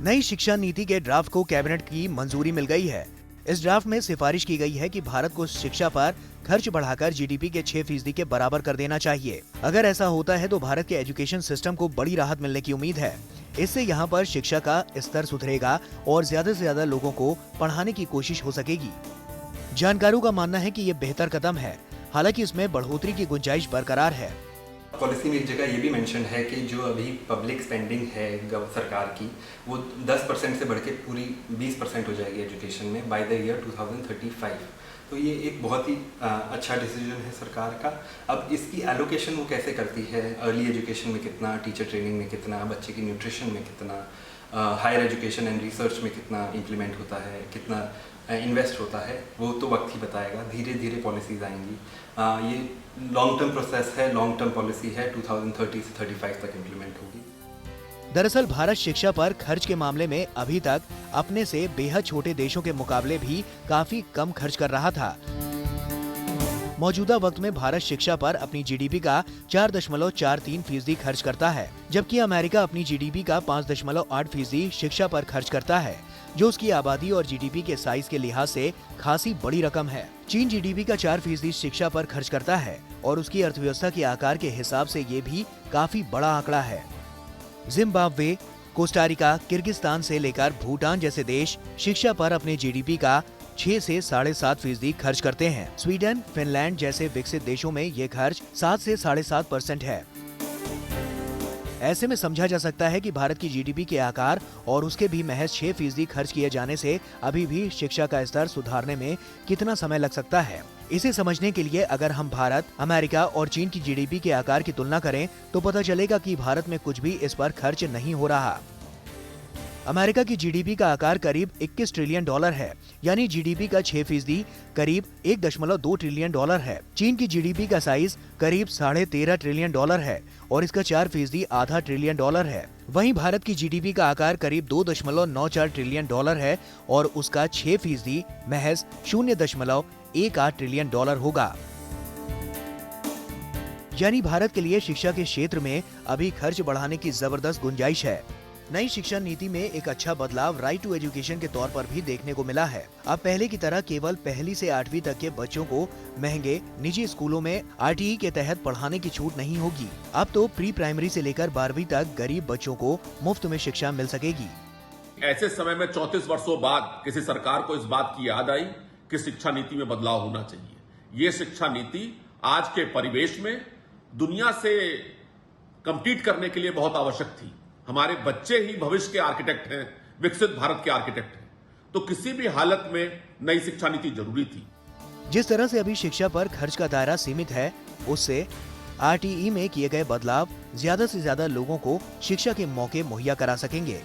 नई शिक्षा नीति के ड्राफ्ट को कैबिनेट की मंजूरी मिल गई है। इस ड्राफ्ट में सिफारिश की गई है कि भारत को शिक्षा पर खर्च बढ़ाकर जीडीपी के 6% के बराबर कर देना चाहिए। अगर ऐसा होता है तो भारत के एजुकेशन सिस्टम को बड़ी राहत मिलने की उम्मीद है। इससे यहाँ पर शिक्षा का स्तर सुधरेगा और ज्यादा से ज्यादा लोगों को पढ़ाने की कोशिश हो सकेगी। जानकारों का मानना है कि ये बेहतर कदम है, हालांकि इसमें बढ़ोतरी की गुंजाइश बरकरार है। पॉलिसी में एक जगह ये भी मेंशन है कि जो अभी पब्लिक स्पेंडिंग है सरकार की, वो 10% से बढ़ के पूरी 20% हो जाएगी एजुकेशन में बाय द ईयर 2035। तो ये एक बहुत ही अच्छा डिसीजन है सरकार का। अब इसकी एलोकेशन वो कैसे करती है, अर्ली एजुकेशन में कितना, टीचर ट्रेनिंग में कितना, बच्चे की न्यूट्रिशन में कितना, हायर एजुकेशन एंड रिसर्च में कितना इम्प्लीमेंट होता है, कितना इन्वेस्ट होता है, वो तो वक्त ही बताएगा। धीरे धीरे पॉलिसीज आएंगी। ये लॉन्ग टर्म प्रोसेस है, लॉन्ग टर्म पॉलिसी है, 2030 से 35 तक इम्प्लीमेंट होगी। दरअसल भारत शिक्षा पर खर्च के मामले में अभी तक अपने से बेहद छोटे देशों के मुकाबले भी काफी कम खर्च कर रहा था। मौजूदा वक्त में भारत शिक्षा पर अपनी जीडीपी का 4.43% खर्च करता है, जबकि अमेरिका अपनी जीडीपी का 5.8% शिक्षा पर खर्च करता है, जो उसकी आबादी और जीडीपी के साइज के लिहाज से खासी बड़ी रकम है। चीन जीडीपी का 4% शिक्षा पर खर्च करता है और उसकी अर्थव्यवस्था के आकार के हिसाब से ये भी काफी बड़ा आंकड़ा है। जिम्बाब्वे, कोस्टारिका, किर्गिस्तान से लेकर भूटान जैसे देश शिक्षा पर अपने जीडीपी का 6 से 7.5% खर्च करते हैं। स्वीडन, फिनलैंड जैसे विकसित देशों में ये खर्च 7 से 7.5% है। ऐसे में समझा जा सकता है कि भारत की जीडीपी के आकार और उसके भी महज 6% खर्च किए जाने से अभी भी शिक्षा का स्तर सुधारने में कितना समय लग सकता है। इसे समझने के लिए अगर हम भारत, अमेरिका और चीन की जीडीपी के आकार की तुलना करें तो पता चलेगा कि भारत में कुछ भी इस पर खर्च नहीं हो रहा। अमेरिका की जीडीपी का आकार करीब $21 ट्रिलियन है, यानी जीडीपी का 6% करीब $1.2 ट्रिलियन है। चीन की जीडीपी का साइज करीब $13.5 ट्रिलियन है और इसका 4% आधा ट्रिलियन डॉलर है। वहीं भारत की जीडीपी का आकार करीब $2.94 ट्रिलियन है और उसका 6% महज $0.18 ट्रिलियन होगा। यानी भारत के लिए शिक्षा के क्षेत्र में अभी खर्च बढ़ाने की जबरदस्त गुंजाइश है। नई शिक्षा नीति में एक अच्छा बदलाव राइट टू एजुकेशन के तौर पर भी देखने को मिला है। अब पहले की तरह केवल पहली से 8वीं तक के बच्चों को महंगे निजी स्कूलों में आरटीई के तहत पढ़ाने की छूट नहीं होगी। अब तो प्री प्राइमरी से लेकर 12वीं तक गरीब बच्चों को मुफ्त में शिक्षा मिल सकेगी। ऐसे समय में 34 वर्षों बाद किसी सरकार को इस बात की याद आई कि शिक्षा नीति में बदलाव होना चाहिए। ये शिक्षा नीति आज के परिवेश में दुनिया से कम्पीट करने के लिए बहुत आवश्यक थी। हमारे बच्चे ही भविष्य के आर्किटेक्ट हैं, विकसित भारत के आर्किटेक्ट हैं, तो किसी भी हालत में नई शिक्षा नीति जरूरी थी। जिस तरह से अभी शिक्षा पर खर्च का दायरा सीमित है, उससे आरटीई में किए गए बदलाव ज्यादा से ज्यादा लोगों को शिक्षा के मौके मुहैया करा सकेंगे।